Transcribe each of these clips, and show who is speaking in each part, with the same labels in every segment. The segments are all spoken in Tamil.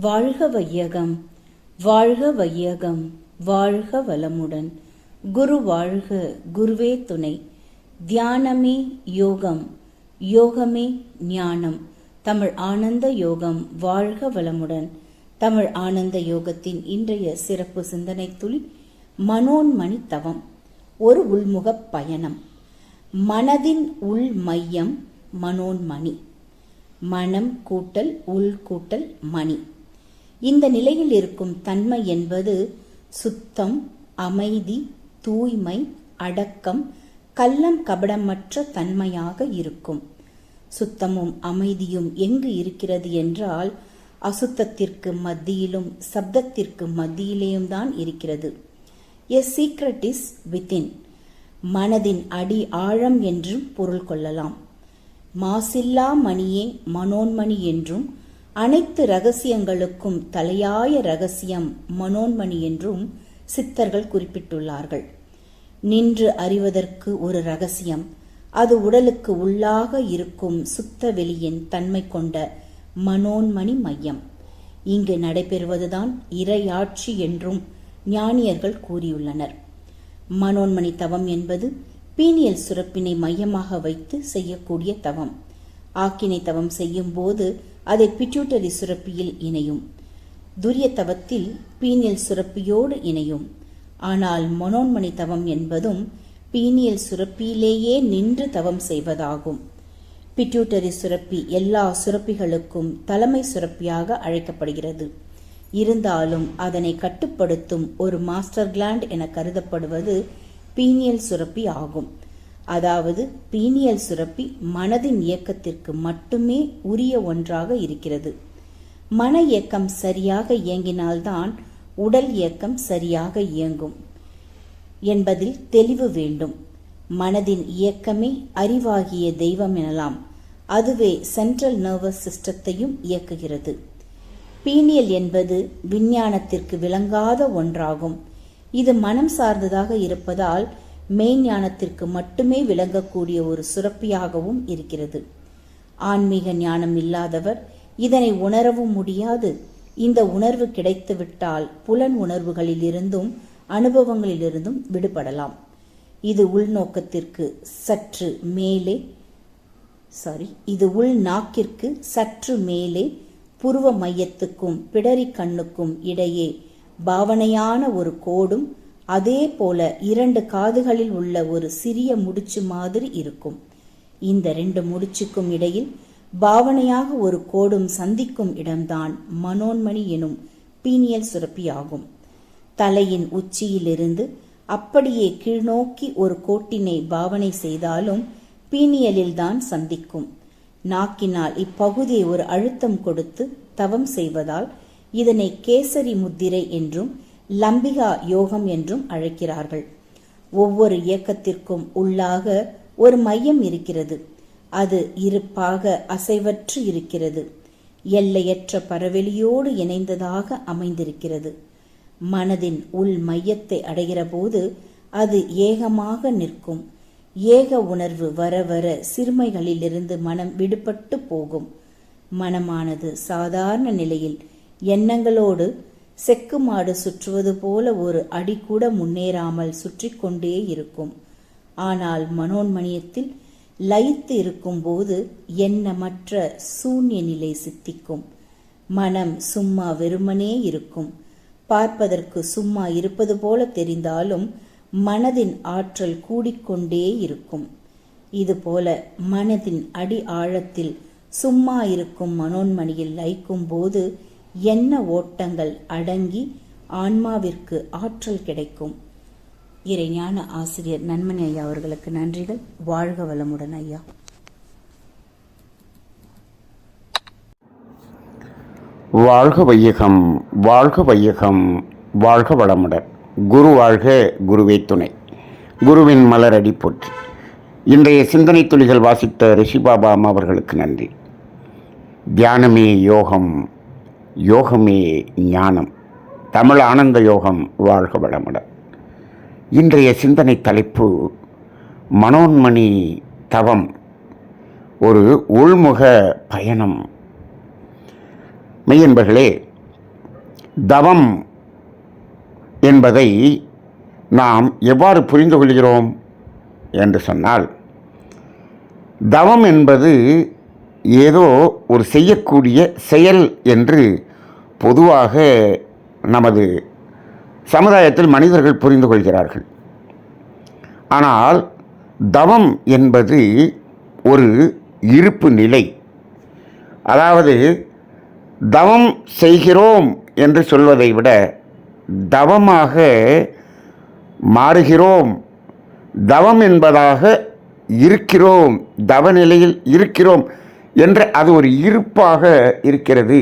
Speaker 1: வாழ்க வையகம், வாழ்க வையகம், வாழ்க வளமுடன். குரு வாழ்க, குருவே துணை. தியானமே யோகம், யோகமே ஞானம். தமிழ் ஆனந்த யோகம் வாழ்க வளமுடன். தமிழ் ஆனந்த யோகத்தின் இன்றைய சிறப்பு சிந்தனை துளி மனோன்மணி தவம். ஒரு உள்முகப் பயணம். மனதின் உள் மையம் மனோன்மணி. மனம் கூட்டல் உள் கூட்டல் மணி. இந்த நிலையில் இருக்கும் தன்மை என்பது சுத்தம், அமைதி, தூய்மை, அடக்கம், கள்ளம் கபடமற்ற தன்மையாக இருக்கும். சுத்தமும் அமைதியும் எங்கு இருக்கிறது என்றால் அசுத்தத்திற்கு மத்தியிலும் சப்தத்திற்கு மத்தியிலேயும் தான் இருக்கிறது. எ சீக்ரெட் இஸ் வித்தின். மனதின் அடி ஆழம் என்றும் பொருள் கொள்ளலாம். மாசில்லா மணியே மனோன்மணி என்றும், அனைத்து ரகசியங்களுக்கும் தலையாய ரகசியம் மனோன்மணி என்றும் சித்தர்கள் குறிப்பிட்டுள்ளார்கள். நின்று அறிவதற்கு ஒரு ரகசியம், அது உடலுக்கு உள்ளாக இருக்கும் சுத்த வெளியின் தன்மை கொண்ட மனோன்மணி மையம். இங்கு நடைபெறுவதுதான் இறையாட்சி என்றும் ஞானியர்கள் கூறியுள்ளனர். மனோன்மணி தவம் என்பது பீனியல் சுரப்பினை மையமாக வைத்து செய்யக்கூடிய தவம். ஆக்கினை தவம் செய்யும் போது அதை பிட்யூட்டரி சுரப்பியில் இணையும். துரிய தவத்தில் பீனியல் சுரப்பியோடு இணையும். ஆனால் மனோன்மணி தவம் என்பதும் பீனியல் சுரப்பியிலேயே நின்று தவம் செய்வதாகும். பிட்யூட்டரி சுரப்பி எல்லா சுரப்பிகளுக்கும் தலைமை சுரப்பியாக அழைக்கப்படுகிறது. இருந்தாலும் அதனை கட்டுப்படுத்தும் ஒரு மாஸ்டர் கிளாண்ட் என கருதப்படுவது பீனியல் சுரப்பி ஆகும். அதாவது பீனியல் சுரப்பி மனதின் இயக்கத்திற்கு மட்டுமே உரிய ஒன்றாக இருக்கிறது. மன இயக்கம் சரியாக இயங்கினால்தான் உடல் இயக்கம் சரியாக இயங்கும் என்பதில் தெளிவு வேண்டும். மனதின் இயக்கமே அறிவாகிய தெய்வம் எனலாம். அதுவே சென்ட்ரல் நர்வஸ் சிஸ்டத்தையும் இயக்குகிறது. பீனியல் என்பது விஞ்ஞானத்திற்கு விளங்காத ஒன்றாகும். இது மனம் சார்ந்ததாக இருப்பதால் மெய்ஞானத்திற்கு மட்டுமே விளங்கக்கூடிய ஒரு சுரப்பியாகவும் இருக்கிறது. ஆன்மீக ஞானம் இல்லாதவர் இதனை உணரவும் முடியாது. இந்த உணர்வு கிடைத்துவிட்டால் புலன் உணர்வுகளிலிருந்தும் அனுபவங்களிலிருந்தும் விடுபடலாம். இது உள்நோக்கத்திற்கு சற்று மேலே உள்நாக்கிற்கு சற்று மேலே புருவ மையத்துக்கும் பிடரி கண்ணுக்கும் இடையே பாவனையான ஒரு கோடும், அதே போல 2 காதுகளில் உள்ள ஒரு சிறிய முடிச்சு மாதிரி இருக்கும். இந்த 2 முடிச்சுக்கும் இடையில் பாவனையாக ஒரு கோடும் சந்திக்கும் இடம்தான் மனோன்மணி எனும் பீனியல் சுரப்பி ஆகும். தலையின் உச்சியிலிருந்து அப்படியே கீழ்நோக்கி ஒரு கோட்டினை பாவனை செய்தாலும் பீனியலில் தான் சந்திக்கும். நாக்கினால் இப்பகுதியை ஒரு அழுத்தம் கொடுத்து தவம் செய்வதால் இதனை கேசரி முத்திரை என்றும் லம்பிகா யோகம் என்றும் அழைக்கிறார்கள். ஒவ்வொரு இயக்கத்திற்கும் உள்ளாக ஒரு மையம் இருக்கிறது. அது இருப்பாக அசைவற்று இருக்கிறது. எல்லையற்ற பரவெளியோடு இணைந்ததாக அமைந்திருக்கிறது. மனதின் உள் மையத்தை அடைகிற போது அது ஏகமாக நிற்கும். ஏக உணர்வு வர வர சிறுமைகளிலிருந்து மனம் விடுபட்டு போகும். மனமானது சாதாரண நிலையில் எண்ணங்களோடு செக்கு மாடு சுற்றுவது போல ஒரு அடி கூட முன்னேறாமல் சுற்றி கொண்டே இருக்கும். ஆனால் மனோன்மணியத்தில் லயித்து இருக்கும் போது எண்ணமற்ற சூன்ய நிலை சித்திக்கும். மனம் சும்மா வெறுமனே இருக்கும். பார்ப்பதற்கு சும்மா இருப்பது போல தெரிந்தாலும் மனதின் ஆற்றல் கூடிக்கொண்டே இருக்கும். இதுபோல மனதின் அடி ஆழத்தில் சும்மா இருக்கும் மனோன்மணியில் லயிக்கும் போது எண்ண ஓட்டங்கள் அடங்கி ஆன்மாவிற்கு ஆற்றல் கிடைக்கும். இறைஞான ஆசிரியர் நன்மணி ஐயா அவர்களுக்கு நன்றிகள். வாழ்க வளமுடன் ஐயா.
Speaker 2: வாழ்க வையகம், வாழ்க வையகம், வாழ்க வளமுடன். குரு வாழ்க, குருவே துணை. குருவின் மலரடி போற்றி. இன்றைய சிந்தனை துளிகள் வாசித்த ரிஷிபாபா அம்மா அவர்களுக்கு நன்றி. தியானமே யோகம், யோகமே ஞானம். தமிழ் ஆனந்த யோகம் வாழ்க வளமுடன். இன்றைய சிந்தனை தலைப்பு மனோன்மணி தவம், ஒரு உள்முக பயணம். மெய்யன்பர்களே, தவம் என்பதை நாம் எவ்வாறு புரிந்து கொள்கிறோம் என்று சொன்னால், தவம் என்பது ஏதோ ஒரு செய்யக்கூடிய செயல் என்று பொதுவாக நமது சமுதாயத்தில் மனிதர்கள் புரிந்து கொள்கிறார்கள். ஆனால் தவம் என்பது ஒரு இருப்பு நிலை. அதாவது தவம் செய்கிறோம் என்று சொல்வதை விட தவமாக மாறுகிறோம், தவம் என்பதாக இருக்கிறோம், தவநிலையில் இருக்கிறோம் என்ற அது ஒரு இருப்பாக இருக்கிறது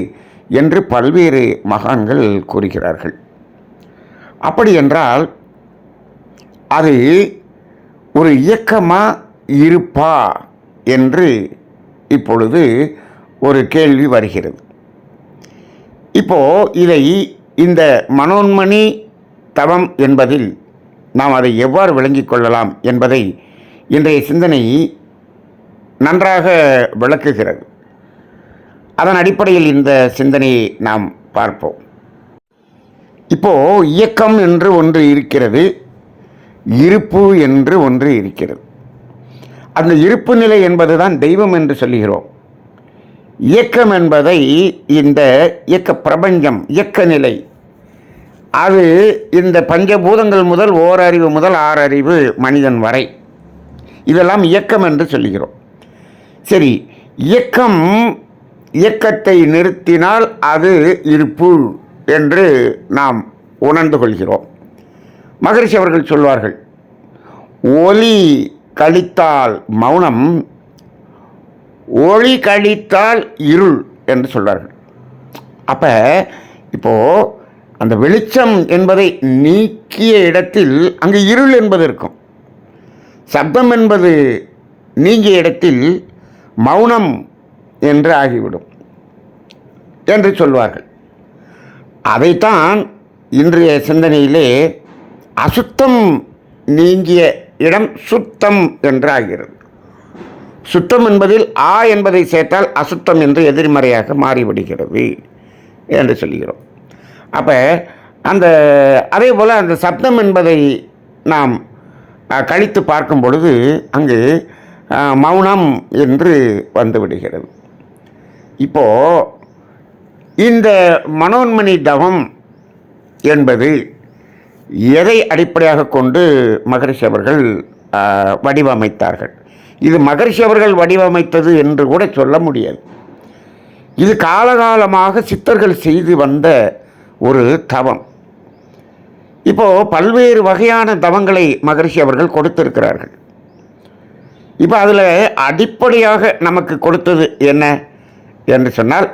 Speaker 2: என்று பல்வேறு மகான்கள் கூறுகிறார்கள். அப்படி என்றால் அது ஒரு இயக்கமா இருப்பா என்று இப்பொழுது ஒரு கேள்வி வருகிறது. இப்போது இதை இந்த மனோன்மணி தவம் என்பதில் நாம் அதை எவ்வாறு விளங்கிக் கொள்ளலாம் என்பதை இன்றைய சிந்தனை நன்றாக விளக்குகிறது. அதன் அடிப்படையில் இந்த சிந்தனையை நாம் பார்ப்போம். இப்போது இயக்கம் என்று ஒன்று இருக்கிறது, இருப்பு என்று ஒன்று இருக்கிறது. அந்த இருப்பு நிலை என்பதுதான் தெய்வம் என்று சொல்லுகிறோம். இயக்கம் என்பதை இந்த இயக்க பிரபஞ்சம், இயக்க நிலை, அது இந்த பஞ்சபூதங்கள் முதல் ஓரறிவு முதல் ஆறறிவு மனிதன் வரை இதெல்லாம் இயக்கம் என்று சொல்லுகிறோம். சரி, இயக்கத்தை நிறுத்தினால் அது இருப்பு என்று நாம் உணர்ந்து கொள்கிறோம். மகரிஷி அவர்கள் சொல்வார்கள், ஒலி கழித்தால் மௌனம், ஒளி கழித்தால் இருள் என்று சொல்வார்கள். அப்போ இப்போது அந்த வெளிச்சம் என்பதை நீக்கிய இடத்தில் அங்கு இருள் என்பது இருக்கும். சப்தம் என்பது நீங்கிய இடத்தில் மௌனம் என்று ஆகிவிடும் என்று சொல்வார்கள். அதைத்தான் இன்றைய சிந்தனையிலே அசுத்தம் நீங்கிய இடம் சுத்தம் என்று ஆகிறது. சுத்தம் என்பதில் என்பதை சேர்த்தால் அசுத்தம் என்று எதிர்மறையாக மாறிவிடுகிறது என்று சொல்கிறோம். அப்போ அதே போல் அந்த சப்தம் என்பதை நாம் கழித்து பார்க்கும் பொழுது அங்கு மௌனம் என்று வந்துவிடுகிறது. இப்போது இந்த மனோன்மணி தவம் என்பது எதை அடிப்படையாக கொண்டு மகரிஷி அவர்கள் வடிவமைத்தார்கள்? இது மகரிஷி அவர்கள் வடிவமைத்தது என்று கூட சொல்ல முடியாது. இது காலகாலமாக சித்தர்கள் செய்து வந்த ஒரு தவம். இப்போது பல்வேறு வகையான தவங்களை மகரிஷி அவர்கள் கொடுத்திருக்கிறார்கள். இப்போ அதில் அடிப்படையாக நமக்கு கொடுத்தது என்ன என்று சொன்னால்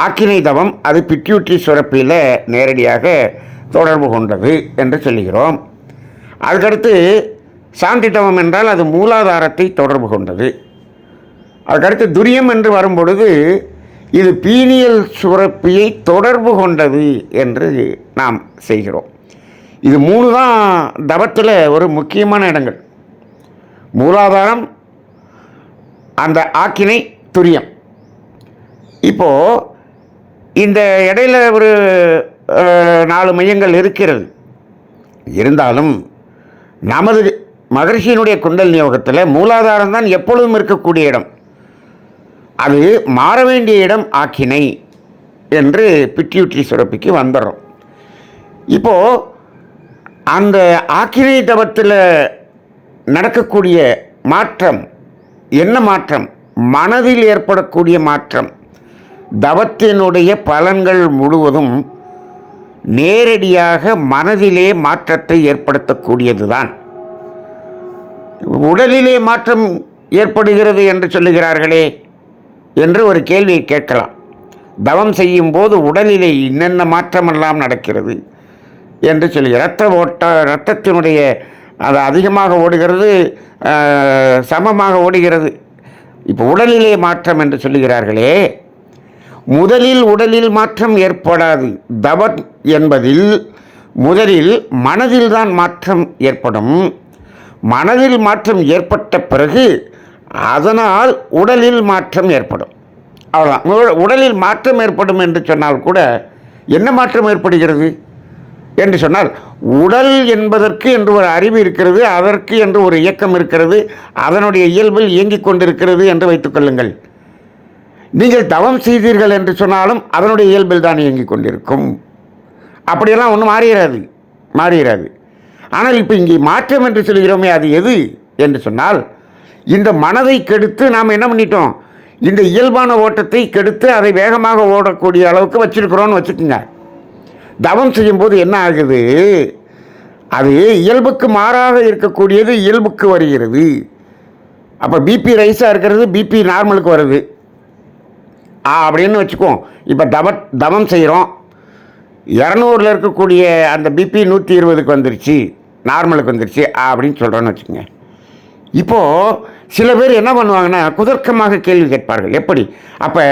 Speaker 2: ஆக்கினை தவம். அது பிட்யூட்ரி சுரப்பியில் நேரடியாக தொடர்பு கொண்டது என்று சொல்லுகிறோம். அதுக்கடுத்து சாந்தி தவம் என்றால் அது மூலாதாரத்தை தொடர்பு கொண்டது. அதுக்கடுத்து துரியம் என்று வரும்பொழுது இது பீனியல் சுரப்பியை தொடர்பு கொண்டது என்று நாம் செய்கிறோம். இது 3 தான் தவத்தில் ஒரு முக்கியமான இடங்கள். மூலாதாரம், அந்த ஆக்கினை, துரியம். இப்போது இந்த இடையில ஒரு 4 மையங்கள் இருக்கிறது. இருந்தாலும் நமது மகரிஷியினுடைய குண்டலினி யோகத்தில் மூலாதாரம் தான் எப்பொழுதும் இருக்கக்கூடிய இடம். அது மாற வேண்டிய இடம் ஆக்கினை என்று பிட்யூட்ரி சுரப்பிக்கு வந்துடுறோம். இப்போது அந்த ஆக்கினை தவத்தில் நடக்கக்கூடிய மாற்றம் என்ன மாற்றம்? மனதில் ஏற்படக்கூடிய மாற்றம். தவத்தினுடைய பலன்கள் முழுவதும் நேரடியாக மனதிலே மாற்றத்தை ஏற்படுத்தக்கூடியது தான். உடலிலே மாற்றம் ஏற்படுகிறது என்று சொல்லுகிறார்களே என்று ஒரு கேள்வியை கேட்கலாம். தவம் செய்யும் போது உடலிலே என்னென்ன மாற்றமெல்லாம் நடக்கிறது என்று சொல்லுகிறார். இரத்தத்தினுடைய அது அதிகமாக ஓடுகிறது, சமமாக ஓடுகிறது. இப்போ உடலிலே மாற்றம் என்று சொல்லுகிறார்களே, முதலில் உடலில் மாற்றம் ஏற்படாது. தவம் என்பதில் முதலில் மனதில் தான் மாற்றம் ஏற்படும். மனதில் மாற்றம் ஏற்பட்ட பிறகு அதனால் உடலில் மாற்றம் ஏற்படும். அவ்வளோதான். உடலில் மாற்றம் ஏற்படும் என்று சொன்னால் கூட என்ன மாற்றம் ஏற்படுகிறது என்று சொன்னால், உடல் என்பதற்கு என்று ஒரு அறிவு இருக்கிறது, அதற்கு என்று ஒரு இயக்கம் இருக்கிறது, அதனுடைய இயல்பில் இயங்கிக் கொண்டிருக்கிறது என்று வைத்துக்கொள்ளுங்கள். நீங்கள் தவம் செய்தீர்கள் என்று சொன்னாலும் அதனுடைய இயல்பில் தான் இயங்கிக் கொண்டிருக்கும். அப்படியெல்லாம் ஒன்றும் மாறிடாது. ஆனால் இப்போ இங்கே மாற்றம் என்று சொல்கிறோமே, அது எது என்று சொன்னால், இந்த மனதை கெடுத்து நாம் என்ன பண்ணிட்டோம், இந்த இயல்பான ஓட்டத்தை கெடுத்து அதை வேகமாக ஓடக்கூடிய அளவுக்கு வச்சிருக்கிறோன்னு வச்சுக்கோங்க. தவம் செய்யும்போது என்ன ஆகுது, அது இயல்புக்கு மாறாக இருக்கக்கூடியது இயல்புக்கு வருகிறது. அப்போ பிபி ரைஸாக இருக்கிறது பிபி நார்மலுக்கு வருது அப்படின்னு வச்சுக்குவோம். இப்போ தவம் செய்கிறோம், 200 இருக்கக்கூடிய அந்த பிபி 120க்கு வந்துருச்சு, நார்மலுக்கு வந்துருச்சு அப்படின்னு சொல்கிறோன்னு வச்சுக்கோங்க. இப்போது சில பேர் என்ன பண்ணுவாங்கன்னா, குதர்க்கமாக கேள்வி கேட்பார்கள். எப்படி, அப்போ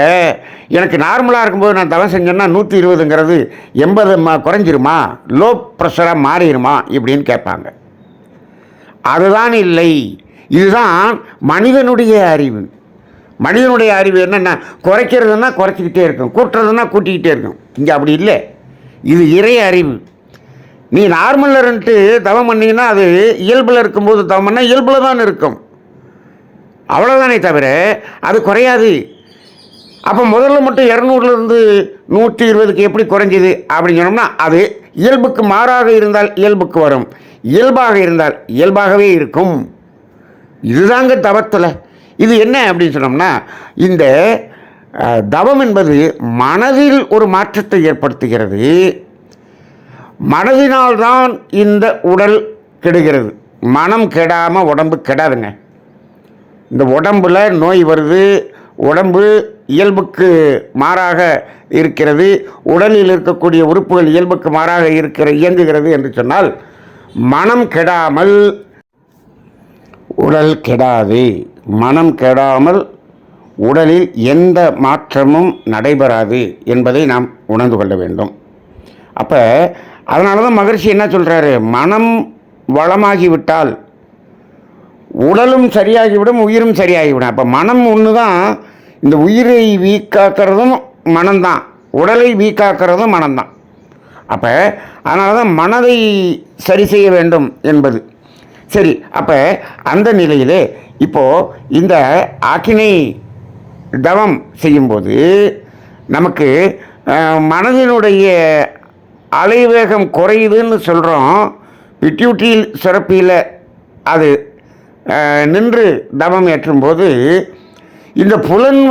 Speaker 2: எனக்கு நார்மலாக இருக்கும்போது நான் தவம் செஞ்சேன்னா 120ங்கிறது 80 குறைஞ்சிருமா, லோ ப்ரெஷராக மாறிடுமா இப்படின்னு கேட்பாங்க. அதுதான் இல்லை. இதுதான் மனிதனுடைய அறிவு. மனிதனுடைய அறிவு என்னென்னா, குறைக்கிறதுனா குறைச்சிக்கிட்டே இருக்கும், கூட்டுறதுனா கூட்டிக்கிட்டே இருக்கும். இங்கே அப்படி இல்லை. இது இறை அறிவு. நீ நார்மலில் இருந்துட்டு தவம் பண்ணிங்கன்னா அது இயல்பில் இருக்கும்போது தவம் பண்ணால் இயல்பில் தான் இருக்கும், அவ்வளோதானே தவிர அது குறையாது. அப்போ முதல்ல மட்டும் 200லேருந்து 120க்கு எப்படி குறைஞ்சிது அப்படின்னு சொன்னோம்னா, அது இயல்புக்கு மாறாக இருந்தால் இயல்புக்கு வரும், இயல்பாக இருந்தால் இயல்பாகவே இருக்கும். இதுதாங்க தவத்தில். இது என்ன அப்படின்னு சொன்னோம்னா, இந்த தவம் என்பது மனதில் ஒரு மாற்றத்தை ஏற்படுத்துகிறது. மனதினால்தான் இந்த உடல் கெடுகிறது. மனம் கெடாமல் உடம்பு கெடாதுங்க. இந்த உடம்பில் நோய் வருது, உடம்பு இயல்புக்கு மாறாக இருக்கிறது, உடலில் இருக்கக்கூடிய உறுப்புகள் இயல்புக்கு மாறாக இயங்குகிறது என்று சொன்னால், மனம் கெடாமல் உடல் கெடாது. மனம் கெடாமல் உடலில் எந்த மாற்றமும் நடைபெறாது என்பதை நாம் உணர்ந்து கொள்ள வேண்டும். அப்போ அதனால தான் மகரிஷி என்ன சொல்கிறாரு, மனம் வளமாகிவிட்டால் உடலும் சரியாகிவிடும், உயிரும் சரியாகிவிடும். அப்போ மனம் ஒன்று தான். இந்த உயிரை வீக்காக்கிறதும் மனம்தான், உடலை வீக்காக்கிறதும் மனம்தான். அப்போ அதனால தான் மனதை சரி செய்ய வேண்டும் என்பது. சரி, அப்போ அந்த நிலையிலே இப்போது இந்த ஆக்கினை தவம் செய்யும்போது நமக்கு மனதினுடைய அலைவேகம் குறையுதுன்னு சொல்கிறோம். பிட்யூட்டி சுரப்பியில் அது நின்று தவம் ஏற்றும்போது இந்த புலன்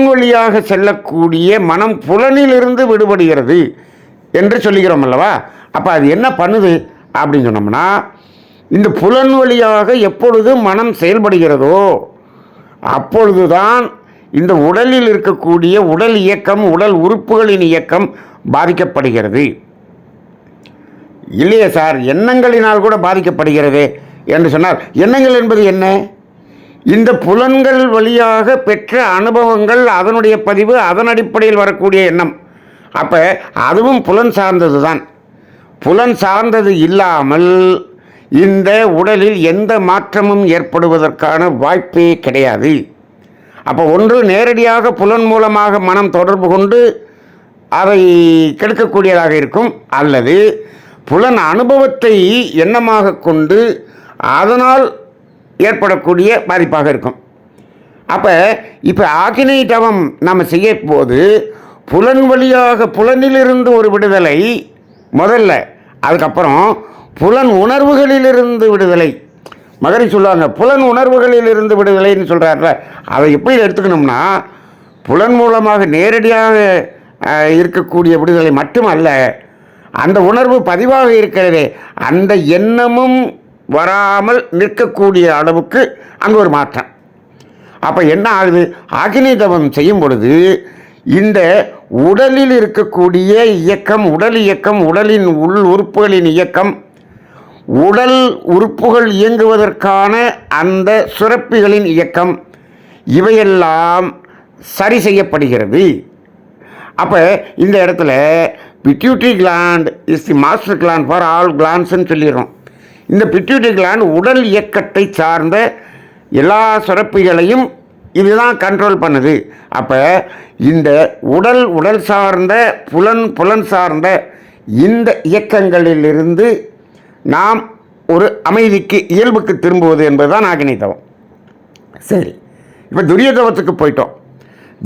Speaker 2: வழியாக செல்லக்கூடிய மனம் புலனிலிருந்து விடுபடுகிறது என்று சொல்லுகிறோம் அல்லவா. அப்போ அது என்ன பண்ணுது அப்படின்னு சொன்னோம்னா, இந்த புலன் வழியாக எப்பொழுது மனம் செயல்படுகிறதோ அப்பொழுதுதான் இந்த உடலில் இருக்கக்கூடிய உடல் இயக்கம், உடல் உறுப்புகளின் இயக்கம் பாதிக்கப்படுகிறது. இல்லையே சார், எண்ணங்களினால் கூட பாதிக்கப்படுகிறது என்று சொன்னால், எண்ணங்கள் என்பது என்ன, இந்த புலன்கள் வழியாக பெற்ற அனுபவங்கள், அதனுடைய பதிவு, அதன் அடிப்படையில் வரக்கூடிய எண்ணம். அப்போ அதுவும் புலன் சார்ந்தது தான். புலன் சார்ந்தது இல்லாமல் இந்த உடலில் எந்த மாற்றமும் ஏற்படுவதற்கான வாய்ப்பே கிடையாது. அப்போ ஒன்று நேரடியாக புலன் மூலமாக மனம் தொடர்பு கொண்டு அதை கெடுக்கக்கூடியதாக இருக்கும், அல்லது புலன் அனுபவத்தை எண்ணமாக கொண்டு அதனால் ஏற்படக்கூடிய பாதிப்பாக இருக்கும். அப்போ இப்போ ஆக்கினை தவம் நம்ம செய்ய போது புலன் வழியாக புலனிலிருந்து ஒரு விடுதலை முதல்ல, அதுக்கப்புறம் புலன் உணர்வுகளிலிருந்து விடுதலை. மகரிஷி சொல்லுவாங்க, புலன் உணர்வுகளிலிருந்து விடுதலைன்னு சொல்கிறார்ல, அதை எப்படி எடுத்துக்கணும்னா, புலன் மூலமாக நேரடியாக இருக்கக்கூடிய விடுதலை மட்டுமல்ல, அந்த உணர்வு பதிவாக இருக்கிறதே அந்த எண்ணமும் வராமல் நிற்கக்கூடிய அளவுக்கு அங்கே ஒரு மாற்றம். அப்போ என்ன ஆகுது, அக்னி தவம் செய்யும் பொழுது இந்த உடலில் இருக்கக்கூடிய இயக்கம், உடல் இயக்கம், உடலின் உள் உறுப்புகளின் இயக்கம், உடல் உறுப்புகள் இயங்குவதற்கான அந்த சுரப்பிகளின் இயக்கம், இவையெல்லாம் சரி செய்யப்படுகிறது. அப்போ இந்த இடத்துல pituitary gland is the master gland for all கிளாண்ட்ஸ்ன்னு சொல்லிடுறோம். இந்த பிட்யூட்டரி கிளாண்ட் உடல் இயக்கத்தை சார்ந்த எல்லா சுரப்பிகளையும் இதுதான் கண்ட்ரோல் பண்ணுது. அப்போ இந்த உடல் சார்ந்த புலன் சார்ந்த இந்த இயக்கங்களிலிருந்து நாம் ஒரு அமைதிக்கு இயல்புக்கு திரும்புவது என்பதுதான் ஆக்ஞை தவம். சரி, இப்போ துரிய தவத்துக்கு போயிட்டோம்.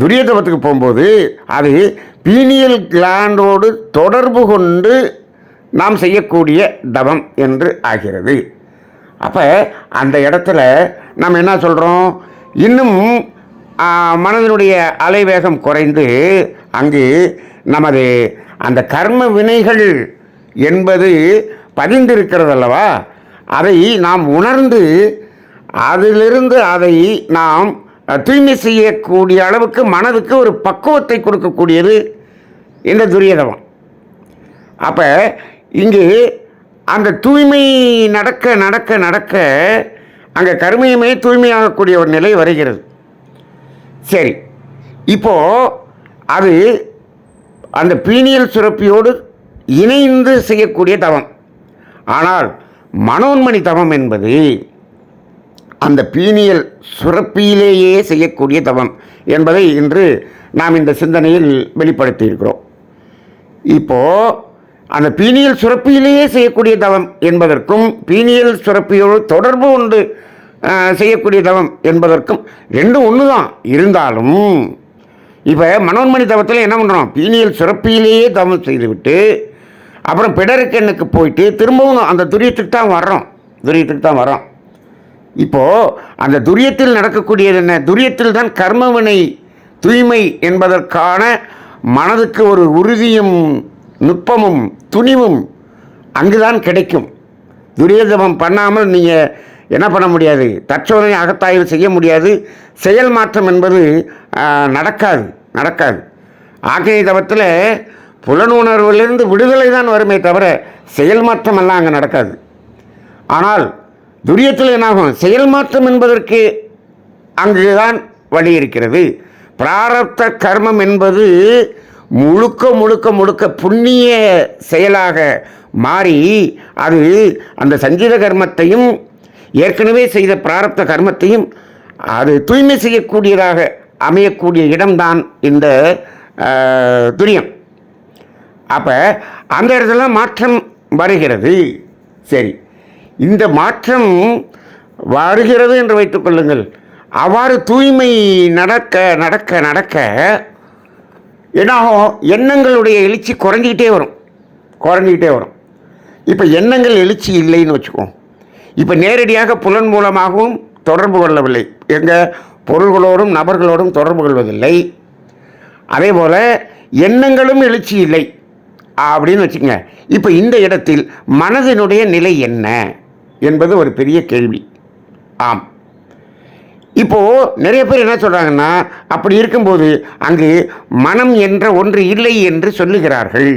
Speaker 2: துரிய தவத்துக்கு போகும்போது அது பீனியல் கிளாண்டோடு தொடர்பு கொண்டு நாம் செய்யக்கூடிய தவம் என்று ஆகிறது. அப்போ அந்த இடத்துல நாம் என்ன சொல்கிறோம், இன்னும் மனதினுடைய அலைவேகம் குறைந்து அங்கு நமது அந்த கர்ம வினைகள் என்பது பதிந்திருக்கிறது அல்லவா, அதை நாம் உணர்ந்து அதிலிருந்து அதை நாம் தூய்மை செய்யக்கூடிய அளவுக்கு மனதுக்கு ஒரு பக்குவத்தை கொடுக்கக்கூடியது இந்த துரியதவம். அப்போ இங்கு அந்த தூய்மை நடக்க நடக்க நடக்க அங்கே கர்மியமே தூய்மையாகக்கூடிய ஒரு நிலை வருகிறது. சரி, இப்போது அது அந்த பீனியல் சுரப்பியோடு இணைந்து செய்யக்கூடிய தவம். ஆனால் மனோன்மணி தவம் என்பது அந்த பீனியல் சுரப்பியிலேயே செய்யக்கூடிய தவம் என்பதை இன்று நாம் இந்த சிந்தனையில் வெளிப்படுத்தி இருக்கிறோம். இப்போது அந்த பீனியல் சுரப்பியிலேயே செய்யக்கூடிய தவம் என்பதற்கும் பீனியல் சுரப்பியோடு தொடர்பு கொண்டு செய்யக்கூடிய தவம் என்பதற்கும் ரெண்டும் ஒன்று தான். இருந்தாலும் இப்போ மனோன்மணி தவத்தில் என்ன பண்ணுறோம், பீனியல் சுரப்பியிலேயே தவம் செய்துவிட்டு அப்புறம் பிடருக்கெண்ணுக்கு போயிட்டு திரும்பவும் அந்த துரியத்துக்கு தான் வரோம். இப்போது அந்த துரியத்தில் நடக்கக்கூடியது என்ன, துரியத்தில் தான் கர்மவினை தூய்மை என்பதற்கான மனதுக்கு ஒரு உறுதியும் நுட்பமும் துணிவும் அங்குதான் கிடைக்கும். துரியதவம் பண்ணாமல் நீங்கள் என்ன பண்ண முடியாது, தற்சோதனை அகத்தாய்வு செய்ய முடியாது. செயல் மாற்றம் என்பது நடக்காது. ஆக்ஞை தவத்தில் புலனுணர்விலிருந்து விடுதலை தான் வருமே தவிர செயல் மாற்றம் எல்லாம் அங்கே நடக்காது. ஆனால் துரியத்தில் என்னாகும், செயல் மாற்றம் என்பதற்கு அங்குதான் வழி இருக்கிறது. பிராரப்த கர்மம் என்பது முழுக்க புண்ணிய செயலாக மாறி அது அந்த சஞ்சீத கர்மத்தையும் ஏற்கனவே செய்த பிராரப்த கர்மத்தையும் அது தூய்மை செய்யக்கூடியதாக அமையக்கூடிய இடம்தான் இந்த துரியம். அப்போ அந்த இடத்துல மாற்றம் வருகிறது. சரி, இந்த மாற்றம் வருகிறது என்று வைத்துக்கொள்ளுங்கள். அவ்வாறு தூய்மை நடக்க நடக்க நடக்க என்னாகும், எண்ணங்களுடைய எழுச்சி குறைஞ்சிக்கிட்டே வரும். இப்போ எண்ணங்கள் எழுச்சி இல்லைன்னு வச்சுக்குவோம். இப்போ நேரடியாக புலன் மூலமாகவும் தொடர்பு கொள்ளவில்லை, எங்கள் பொருள்களோடும் நபர்களோடும் தொடர்பு கொள்வதில்லை. அதே போல் எண்ணங்களும் எழுச்சி இல்லை அப்படின்னு வச்சுக்கோங்க. இப்போ இந்த இடத்தில் மனதினுடைய நிலை என்ன என்பது ஒரு பெரிய கேள்வி. ஆம், இப்போது நிறைய பேர் என்ன சொல்கிறாங்கன்னா, அப்படி இருக்கும்போது அங்கு மனம் என்ற ஒன்று இல்லை என்று சொல்லுகிறார்கள்.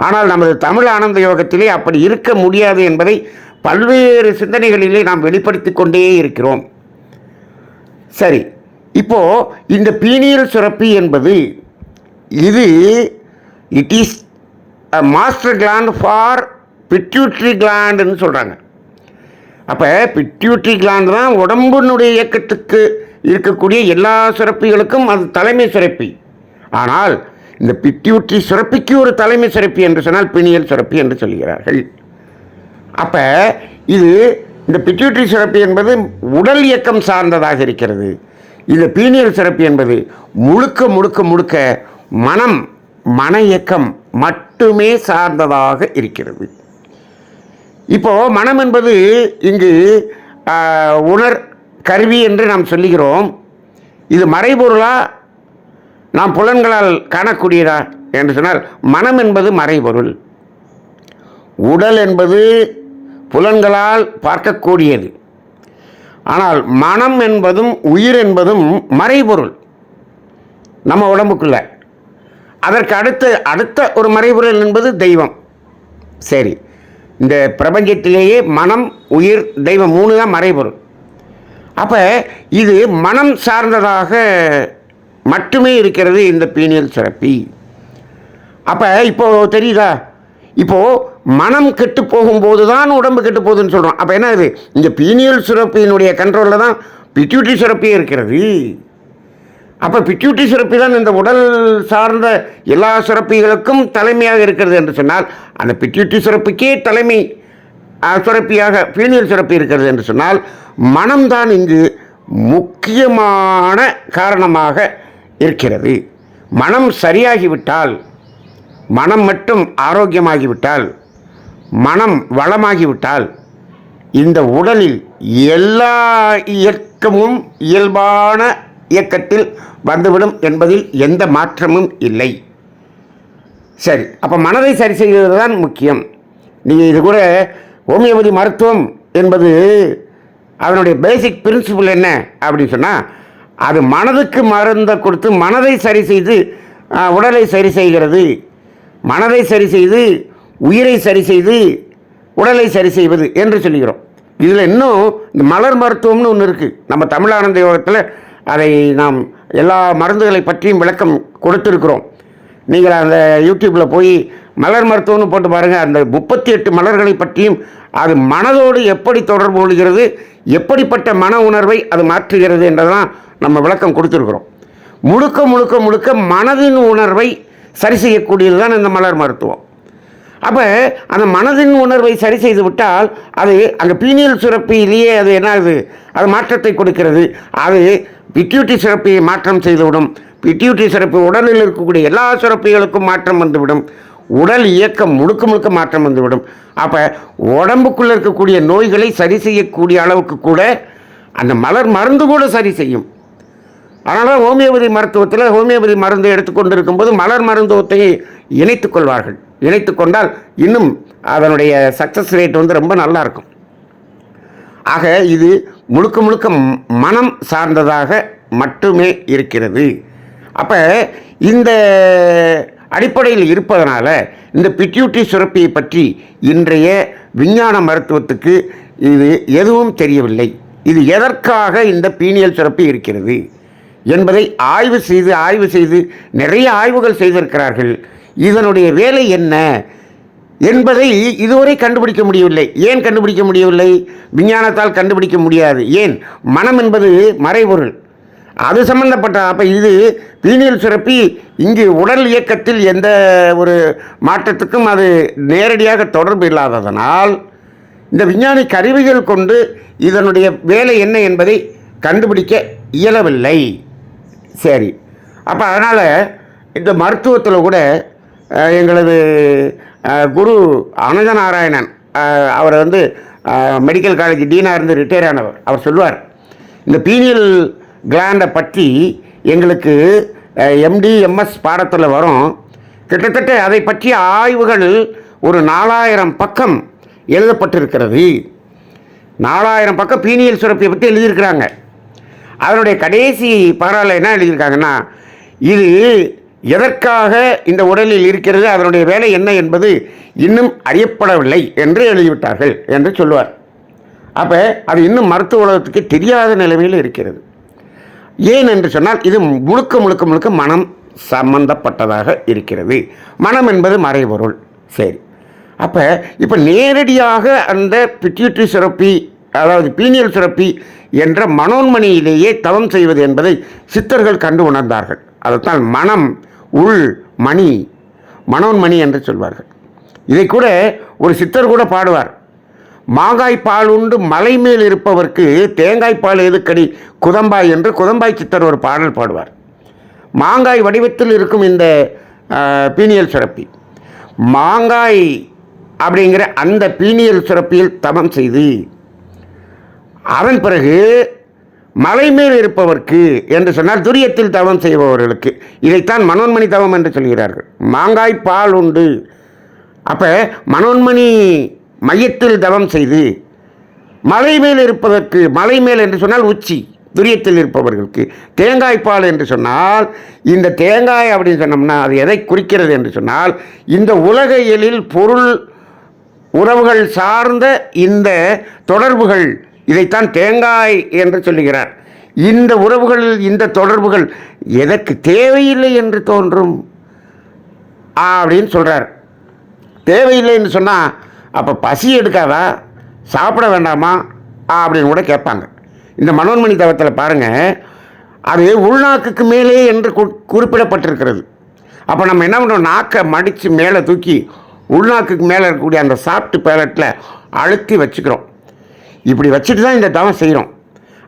Speaker 2: ஆனால் நமது தமிழ் ஆனந்த யோகத்திலே அப்படி இருக்க முடியாது என்பதை பல்வேறு சிந்தனைகளிலே நாம் வெளிப்படுத்தி கொண்டே இருக்கிறோம். சரி, இப்போது இந்த பீனியல் சுரப்பி என்பது it is a master gland for pituitary கிளாண்டுன்னு சொல்கிறாங்க. அப்போ பிட்யூட்ரி கிளாண்டு தான் உடம்பினுடைய இயக்கத்துக்கு இருக்கக்கூடிய எல்லா சுரப்பிகளுக்கும் அது தலைமை சுரப்பி. ஆனால் இந்த பிட்யூட்ரி சுரப்பிக்கு ஒரு தலைமை சுரப்பி என்று சொன்னால் பீனியல் சுரப்பி என்று சொல்கிறார்கள். அப்போ இந்த பிட்யூட்ரி சுரப்பி என்பது உடல் இயக்கம் சார்ந்ததாக இருக்கிறது. இந்த பீனியல் சுரப்பி என்பது முழுக்க மன இயக்கம் மட்டுமே சார்ந்ததாக இருக்கிறது. இப்போது மனம் என்பது இங்கு உணர் கருவி என்று நாம் சொல்லுகிறோம். இது மறைபொருளா நாம் புலன்களால் காணக்கூடியதா என்று சொன்னால் மனம் என்பது மறைபொருள், உடல் என்பது புலன்களால் பார்க்கக்கூடியது. ஆனால் மனம் என்பதும் உயிர் என்பதும் மறைபொருள் நம்ம உடம்புக்குள்ள. அதற்கு அடுத்த ஒரு மறைபொருள் என்பது தெய்வம். சரி, இந்த பிரபஞ்சத்திலேயே மனம் உயிர் தெய்வம் 3 தான் மறைபொருள். அப்போ இது மனம் சார்ந்ததாக மட்டுமே இருக்கிறது இந்த பீனியல் சுரப்பி. அப்போ இப்போது தெரியுதா, இப்போது மனம் கெட்டு போகும்போது தான் உடம்பு கெட்டு போகுதுன்னு சொல்கிறோம். அப்போ என்ன இது, இந்த பீனியல் சுரப்பியினுடைய கண்ட்ரோலில் தான் பிட்யூட்டரி சுரப்பியே இருக்கிறது. அப்போ பிட்யூட்டரி சுரப்பி தான் இந்த உடல் சார்ந்த எல்லா சுரப்பிகளுக்கும் தலைமையாக இருக்கிறது என்று சொன்னால், அந்த பிட்யூட்டரி சுரப்பிக்கே தலைமை சுரப்பியாக பீனியல் சுரப்பி இருக்கிறது என்று சொன்னால், மனம்தான் இங்கு முக்கியமான காரணமாக இருக்கிறது. மனம் சரியாகிவிட்டால், மனம் மட்டும் ஆரோக்கியமாகிவிட்டால், மனம் வளமாகிவிட்டால், இந்த உடலில் எல்லா இயக்கமும் இயல்பான இயக்கத்தில் வந்துவிடும் என்பதில் எந்த மாற்றமும் இல்லை. சரி, அப்போ மனதை சரி செய்வது தான் முக்கியம். நீங்கள் இது கூட ஹோமியோபதி மருத்துவம் என்பது அதனுடைய பேசிக் பிரின்சிபிள் என்ன அப்படின்னு சொன்னால், அது மனதுக்கு மருந்தை கொடுத்து மனதை சரி செய்து உடலை சரி செய்கிறது. மனதை சரி செய்து உயிரை சரி செய்து உடலை சரி செய்வது என்று சொல்லுகிறோம். இதில் இன்னும் இந்த மலர் மருத்துவம்னு ஒன்று இருக்குது. நம்ம தமிழானந்த யோகத்தில் அதை நாம் எல்லா மருந்துகளை பற்றியும் விளக்கம் கொடுத்துருக்குறோம். நீங்கள் அந்த யூடியூப்பில் போய் மலர் மருத்துவம்னு போட்டு பாருங்கள். அந்த 38 மலர்களை பற்றியும் அது மனதோடு எப்படி தொடர்பு கொள்கிறது, எப்படிப்பட்ட மன உணர்வை அது மாற்றுகிறது என்றதெல்லாம் நம்ம விளக்கம் கொடுத்துருக்குறோம். முழுக்க முழுக்க முழுக்க மனதின் உணர்வை சரி செய்யக்கூடியது தான் இந்த மலர் மருத்துவம். அப்போ அந்த மனதின் உணர்வை சரி செய்து விட்டால் அது அங்கே பீனியல் சுரப்பியிலேயே அது என்ன ஆகுது, அது மாற்றத்தை கொடுக்கிறது. அது பிட்யூட்டரி சுரப்பியை மாற்றம் செய்துவிடும். பிட்யூட்டரி சுரப்பி உடலில் இருக்கக்கூடிய எல்லா சுரப்பிகளுக்கும் மாற்றம் வந்துவிடும். உடல் இயக்கம் முழுக்க முழுக்க மாற்றம் வந்துவிடும். அப்போ உடம்புக்குள்ளே இருக்கக்கூடிய நோய்களை சரி செய்யக்கூடிய அளவுக்கு கூட அந்த மலர் மருந்து கூட சரி செய்யும். அதனால் ஹோமியோபதி மருத்துவத்தில் ஹோமியோபதி மருந்து எடுத்துக்கொண்டு இருக்கும்போது மலர் மருத்துவத்தை இணைத்து கொள்வார்கள். இணைத்து கொண்டால் இன்னும் அதனுடைய சக்ஸஸ் ரேட் வந்து ரொம்ப நல்லாயிருக்கும். ஆக இது முழுக்க முழுக்க மனம் சார்ந்ததாக மட்டுமே இருக்கிறது. அப்போ இந்த அடிப்படையில் இருப்பதனால இந்த பிட்யூட்டரி சுரப்பியை பற்றி இன்றைய விஞ்ஞான மருத்துவத்துக்கு இது எதுவும் தெரியவில்லை. இது எதற்காக இந்த பீனியல் சுரப்பி இருக்கிறது என்பதை ஆய்வு செய்து நிறைய ஆய்வுகள் செய்திருக்கிறார்கள். இதனுடைய வேலை என்ன என்பதை இதுவரை கண்டுபிடிக்க முடியவில்லை. ஏன் கண்டுபிடிக்க முடியவில்லை? விஞ்ஞானத்தால் கண்டுபிடிக்க முடியாது. ஏன்? மனம் என்பது மறைபொருள், அது சம்பந்தப்பட்ட. அப்போ இது பீனியல் சுரப்பி இங்கு உடல் இயக்கத்தில் எந்த ஒரு மாற்றத்துக்கும் அது நேரடியாக தொடர்பு இல்லாததனால் இந்த விஞ்ஞானி கருவிகள் கொண்டு இதனுடைய வேலை என்ன என்பதை கண்டுபிடிக்க இயலவில்லை. சரி, அப்போ அதனால் இந்த மருத்துவத்தில் கூட எங்களது குரு அனந்த நாராயணன் அவர் வந்து மெடிக்கல் காலேஜ் டீனாக இருந்து ரிட்டையர் ஆனவர். அவர் சொல்லுவார், இந்த பீனியல் கிளாண்டை பற்றி எங்களுக்கு எம்டி எம்எஸ் பாடத்தில் வரும். கிட்டத்தட்ட அதை பற்றிய ஆய்வுகள் ஒரு 4000 பக்கம் எழுதப்பட்டிருக்கிறது. 4000 பக்கம் பீனியல் சுரப்பியை பற்றி எழுதியிருக்கிறாங்க. அதனுடைய கடைசி பாராள என்ன எழுதியிருக்காங்கன்னா, இது எதற்காக இந்த உடலில் இருக்கிறது, அதனுடைய வேலை என்ன என்பது இன்னும் அறியப்படவில்லை என்று எழுதிவிட்டார்கள் என்று சொல்லுவார். அப்போ அது இன்னும் மருத்துவ உலகத்துக்கு தெரியாத நிலைமையில் இருக்கிறது. ஏன் என்று சொன்னால் இது முழுக்க முழுக்க முழுக்க மனம் சம்பந்தப்பட்டதாக இருக்கிறது. மனம் என்பது மறைபொருள். சரி, அப்போ இப்போ நேரடியாக அந்த பிட்யூட்டரி சுரப்பி, அதாவது பீனியல் சுரப்பி என்ற மனோன்மணியிலேயே தவம் செய்வது என்பதை சித்தர்கள் கண்டு உணர்ந்தார்கள். அதைத்தான் மனம் உள் மணி, மனோன்மணி என்று சொல்வார்கள். இதை கூட ஒரு சித்தர் கூட பாடுவார். மாங்காய் பால் உண்டு மலை மேல் இருப்பவர்க்கு தேங்காய் பால் எதுக்கடி குதம்பாய் என்று குதம்பாய் சித்தர் ஒரு பாடல் பாடுவார். மாங்காய் வடிவத்தில் இருக்கும் இந்த பீனியல் சுரப்பி, மாங்காய் அப்படிங்கிற அந்த பீனியல் சுரப்பியில் தவம் செய்து அதன் பிறகு மலை மேல் இருப்பவர்க்கு என்று சொன்னால் துரியத்தில் தவம் செய்பவர்களுக்கு இதைத்தான் மனோன்மணி தவம் என்று சொல்கிறார்கள். மாங்காய் பால் உண்டு. அப்போ மனோன்மணி மையத்தில் தவம் செய்து மலை மேல் இருப்பதற்கு, மலை மேல் என்று சொன்னால் உச்சி, துரியத்தில் இருப்பவர்களுக்கு தேங்காய் பால் என்று சொன்னால், இந்த தேங்காய் அப்படின்னு சொன்னோம்னா அது எதை குறிக்கிறது என்று சொன்னால், இந்த உலகியலில் பொருள் உறவுகள் சார்ந்த இந்த தொடர்புகள், இதைத்தான் தேங்காய் என்று சொல்லுகிறார். இந்த உறவுகள், இந்த தொடர்புகள் எதற்கு தேவையில்லை என்று தோன்றும் அப்படின்னு சொல்கிறார். தேவையில்லை என்று சொன்னால் அப்போ பசி எடுக்காதா, சாப்பிட வேண்டாமா அப்படின்னு கூட கேட்பாங்க. இந்த மனோன்மணி தவத்தில் பாருங்கள், அது உள்நாக்குக்கு மேலே என்று குறிப்பிடப்பட்டிருக்கிறது. அப்போ நம்ம என்ன பண்ணுறோம், நாக்கை மடித்து மேலே தூக்கி உள்நாக்குக்கு மேலே இருக்கக்கூடிய அந்த சாஃப்ட் பேலட்டில் அழுத்தி வச்சுக்கிறோம். இப்படி வச்சுட்டு தான் இந்த தவம் செய்கிறோம்.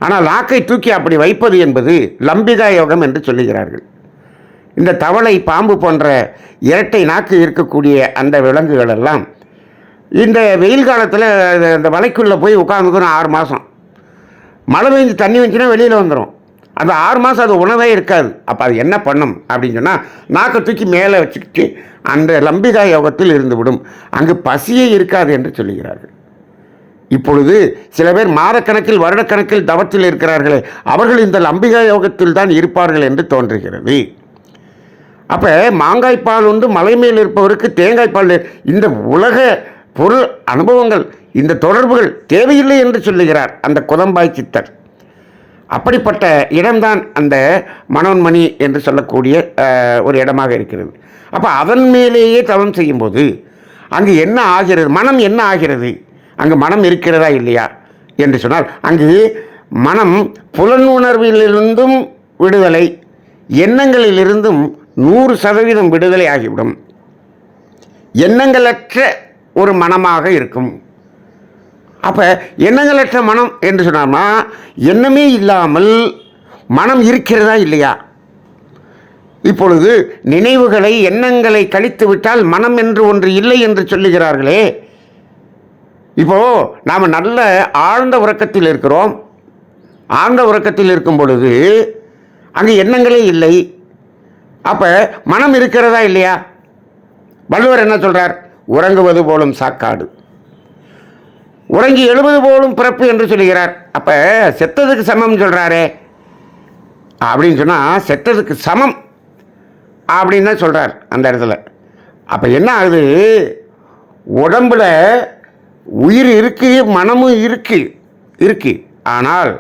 Speaker 2: ஆனால் நாக்கை தூக்கி அப்படி வைப்பது என்பது லம்பிகா யோகம் என்று சொல்லுகிறார்கள். இந்த தவளை, பாம்பு போன்ற இரட்டை நாக்கு இருக்கக்கூடிய அந்த விலங்குகள் எல்லாம் இந்த வெயில் காலத்தில் இந்த வலைக்குள்ளே போய் உட்காந்துக்கணும் 6 மாதம். மழை பெஞ்சு தண்ணி வந்துச்சுன்னா வெளியில் வந்துடும். அந்த 6 மாதம் அது உணவே இருக்காது. அப்போ அது என்ன பண்ணும் அப்படின்னு சொன்னால், நாக்கை தூக்கி மேலே வச்சுக்கிட்டு அந்த லம்பிகா யோகத்தில் இருந்துவிடும். அங்கு பசியே இருக்காது என்று சொல்லுகிறார்கள். இப்பொழுது சில பேர் மாதக்கணக்கில் வருடக்கணக்கில் தவத்தில் இருக்கிறார்களே, அவர்கள் இந்த லம்பிகா யோகத்தில் தான் இருப்பார்கள் என்று தோன்றுகிறது. அப்போ மாங்காய்ப்பால் உண்டு மலை மேல் இருப்பவருக்கு தேங்காய்ப்பால், இந்த உலக பொருள் அனுபவங்கள், இந்த தொடர்புகள் தேவையில்லை என்று சொல்லுகிறார் அந்த குதம்பாய் சித்தர். அப்படிப்பட்ட இடம்தான் அந்த மனோன்மணி என்று சொல்லக்கூடிய ஒரு இடமாக இருக்கிறது. அப்போ அதன் மேலேயே தவம் செய்யும்போது அங்கு என்ன ஆகிறது, மனம் என்ன ஆகிறது, அங்கு மனம் இருக்கிறதா இல்லையா என்று சொன்னால், அங்கு மனம் புலனுணர்விலிருந்தும் விடுதலை, எண்ணங்களிலிருந்தும் 100% விடுதலை ஆகிவிடும். எண்ணங்களற்ற ஒரு மனமாக இருக்கும். அப்போ எண்ணங்களற்ற மனம் என்று சொன்னோம்னா, எண்ணமே இல்லாமல் மனம் இருக்கிறதா இல்லையா? இப்பொழுது நினைவுகளை, எண்ணங்களை கழித்து விட்டால் மனம் என்று ஒன்று இல்லை என்று சொல்லுகிறார்களே. இப்போது நாம் நல்ல ஆழ்ந்த உறக்கத்தில் இருக்கிறோம். ஆழ்ந்த உறக்கத்தில் இருக்கும் பொழுது அங்கே எண்ணங்களே இல்லை. அப்போ மனம் இருக்கிறதா இல்லையா? வள்ளுவர் என்ன சொல்கிறார்? உறங்குவது போலும் சாக்காடு, உறங்கி எழுவது போலும் பிறப்பு என்று சொல்லுகிறார். அப்போ செத்ததுக்கு சமம் சொல்கிறாரே அப்படின்னு சொன்னால், செத்ததுக்கு சமம் அப்படின்னு தான் சொல்கிறார் அந்த இடத்துல. அப்போ என்ன ஆகுது, உடம்புல உயிர் இருக்குது, மனமும் இருக்கு. ஆனால்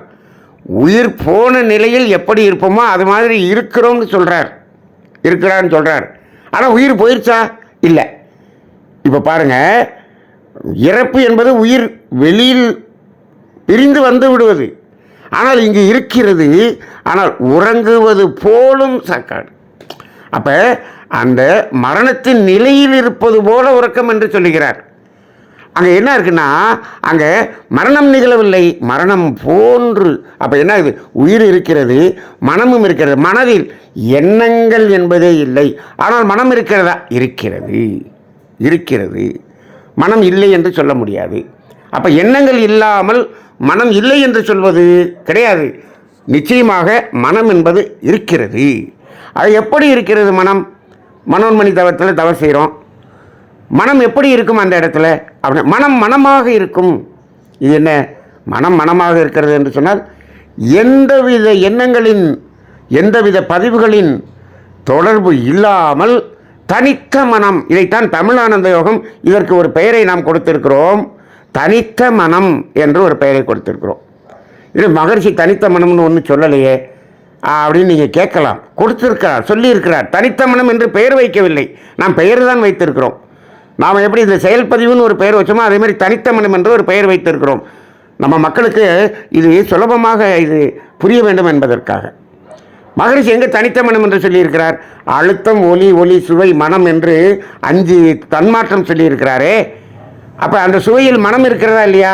Speaker 2: உயிர் போன நிலையில் எப்படி இருப்போமோ அது மாதிரி இருக்கிறான்னு சொல்கிறார். ஆனால் உயிர் போயிடுச்சா? இல்லை. இப்போ பாருங்கள், இறப்பு என்பது உயிர் வெளியில் பிரிந்து வந்து விடுவது. ஆனால் இங்கு இருக்கிறது. ஆனால் உறங்குவது போலும் சாக்காடு. அப்போ அந்த மரணத்தின் நிலையில் இருப்பது போல உறக்கம் என்று சொல்லுகிறார். அங்கே என்ன இருக்குன்னா, அங்கே மரணம் நிகழவில்லை, மரணம் போன்று. அப்போ என்ன ஆகுது, உயிர் இருக்கிறது, மனமும் இருக்கிறது. மனதில் எண்ணங்கள் என்பதே இல்லை. ஆனால் மனம் இருக்கிறதா? இருக்கிறது. மனம் இல்லை என்று சொல்ல முடியாது. அப்போ எண்ணங்கள் இல்லாமல் மனம் இல்லை என்று சொல்வது கிடையாது. நிச்சயமாக மனம் என்பது இருக்கிறது. அது எப்படி இருக்கிறது? மனோன்மணி தவத்தில் தவம் செய்கிறோம். மனம் எப்படி இருக்கும் அந்த இடத்துல? அப்படி மனமாக இருக்கும். இது என்ன மனமாக இருக்கிறது என்று சொன்னால், எந்தவித எண்ணங்களின், எந்தவித பதிவுகளின் தொடர்பு இல்லாமல் தனித்த மனம். இதைத்தான் தமிழானந்த யோகம், இதற்கு ஒரு பெயரை நாம் கொடுத்திருக்கிறோம். தனித்த மனம் என்று ஒரு பெயரை கொடுத்திருக்கிறோம். இது மகரிஷி தனித்த மனம்னு ஒன்று சொல்லலையே அப்படின்னு நீங்கள் கேட்கலாம். கொடுத்திருக்கிறார், சொல்லியிருக்கிறார். தனித்த மனம் என்று பெயர் வைக்கவில்லை, நாம் பெயர் தான் வைத்திருக்கிறோம். நாம் எப்படி இந்த செயல்பதிவுன்னு ஒரு பெயர் வச்சோமோ அதே மாதிரி தனித்த மனம் என்று ஒரு பெயர் வைத்திருக்கிறோம். நம்ம மக்களுக்கு இது சுலபமாக இது புரிய வேண்டும் என்பதற்காக. மகரிஷி எங்கே தனித்த மனம் என்று சொல்லியிருக்கிறார்? அழுத்தம், ஒலி, சுவை, மனம் என்று 5 தன்மாற்றம் சொல்லியிருக்கிறாரே. அப்போ அந்த சுவையில் மனம் இருக்கிறதா இல்லையா?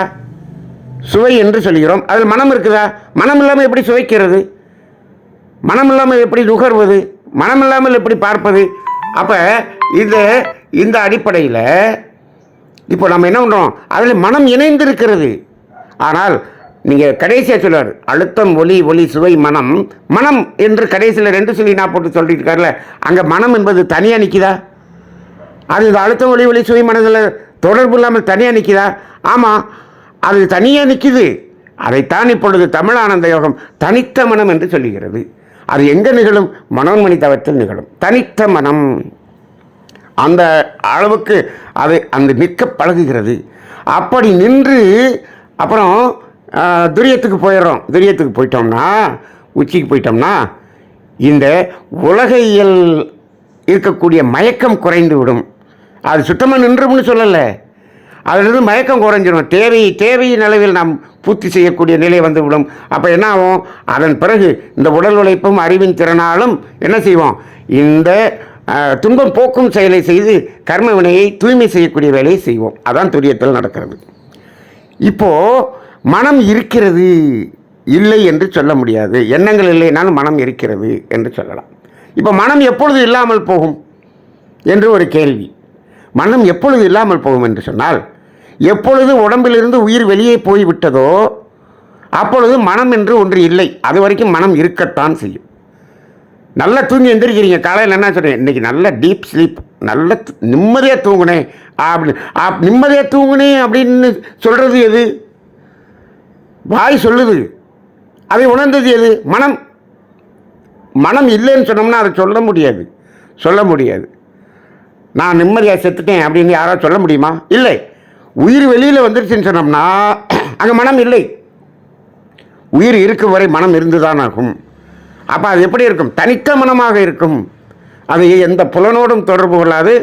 Speaker 2: சுவை என்று சொல்கிறோம், அதில் மனம் இருக்குதா? மனம் இல்லாமல் எப்படி சுவைக்கிறது? மனம் இல்லாமல் எப்படி நுகர்வது? மனம் இல்லாமல் எப்படி பார்ப்பது? அப்போ இந்த அடிப்படையில் இப்போ நம்ம என்ன பண்ணுறோம், அதில் மனம் இணைந்திருக்கிறது. ஆனால் நீங்கள் கடைசியாக சொல்லுவார், அழுத்தம், ஒலி, சுவை, மனம் என்று கடைசியில் 2 சொல்லி நான் போட்டு சொல்லிட்டு இருக்கார்ல, அங்கே மனம் என்பது தனியாக நிற்கிதா? அது இந்த அழுத்தம், ஒலி, சுவை, மனதில் தொடர்பு இல்லாமல் தனியாக நிற்கிதா? ஆமாம், அது தனியாக நிற்கிது. அதைத்தான் இப்பொழுது தமிழானந்த யோகம் தனித்த மனம் என்று சொல்லுகிறது. அது எங்கே நிகழும்? மனோன்மணி தவத்தில் நிகழும். தனித்த மனம் அந்த அளவுக்கு அது அந்த நிற்க பழகுகிறது. அப்படி நின்று அப்புறம் துரியத்துக்கு போயிடுறோம். துரியத்துக்கு போயிட்டோம்னா, உச்சிக்கு போயிட்டோம்னா, இந்த உலகையில் இருக்கக்கூடிய மயக்கம் குறைந்து விடும். அது சுத்தமாக நின்றும்னு சொல்லலை, அதிலிருந்து மயக்கம் குறைஞ்சிடும். தேவையின் அளவில் நாம் பூர்த்தி செய்யக்கூடிய நிலை வந்துவிடும். அப்போ என்ன ஆகும்? அதன் பிறகு இந்த உடல் உழைப்பும் அறிவின் திறனாலும் என்ன செய்வோம்? இந்த துன்பம் போக்கும் செயலை செய்து கர்ம வினையை தூய்மை செய்யக்கூடிய வேலையை செய்வோம். அதான் துரியத்தில் நடக்கிறது. இப்போது மனம் இருக்கிறது இல்லை என்று சொல்ல முடியாது. எண்ணங்கள் இல்லைனாலும் மனம் இருக்கிறது என்று சொல்லலாம். இப்போ மனம் எப்பொழுது இல்லாமல் போகும் என்று ஒரு கேள்வி. மனம் எப்பொழுது இல்லாமல் போகும் என்று சொன்னால், எப்பொழுது உடம்பிலிருந்து உயிர் வெளியே போய்விட்டதோ அப்பொழுது மனம் என்று ஒன்று இல்லை. அது வரைக்கும் மனம் இருக்கத்தான் செய்யும். நல்லா தூங்கி எந்திரிக்கிறீங்க, காலையில் என்ன சொல்கிறேன், இன்றைக்கி நல்ல டீப் ஸ்லீப், நல்ல நிம்மதியாக தூங்குனேன் நிம்மதியாக தூங்குனேன் அப்படின்னு சொல்கிறது எது? வாய் சொல்லுது. அதை உணர்ந்தது எது? மனம். மனம் இல்லைன்னு சொன்னோம்னா அதை சொல்ல முடியாது. நான் நிம்மதியாக செத்துட்டேன் அப்படின்னு யாராவது சொல்ல முடியுமா? இல்லை. உயிர் வெளியில் வந்துருச்சுன்னு சொன்னோம்னா அங்கே மனம் இல்லை. உயிர் இருக்கும் வரை மனம் இருந்துதான் ஆகும். அப்போ அது எப்படி இருக்கும்? தனித்த மனமாக இருக்கும். அது எந்த புலனோடும் தொடர்பு கொள்ளாது,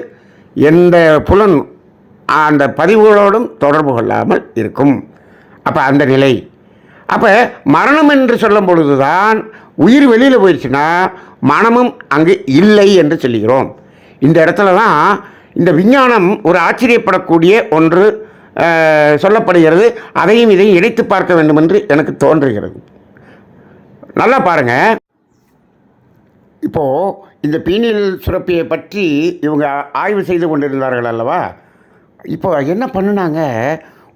Speaker 2: எந்த புலன் அந்த பதிவுகளோடும் தொடர்பு கொள்ளாமல் இருக்கும். அப்போ அந்த நிலை. அப்போ மரணம் என்று சொல்லும் பொழுது தான் உயிர் வெளியில் போயிடுச்சுன்னா மனமும் அங்கு இல்லை என்று சொல்லுகிறோம். இந்த இடத்துல தான் இந்த விஞ்ஞானம் ஒரு ஆச்சரியப்படக்கூடிய ஒன்று சொல்லப்படுகிறது. அதையும் இதையும் இணைத்து பார்க்க வேண்டும் என்று எனக்கு தோன்றுகிறது. நல்லா பாருங்கள். இப்போது இந்த பீனியல் சுரப்பியை பற்றி இவங்க ஆய்வு செய்து கொண்டிருந்தார்கள் அல்லவா? இப்போ என்ன பண்ணினாங்க,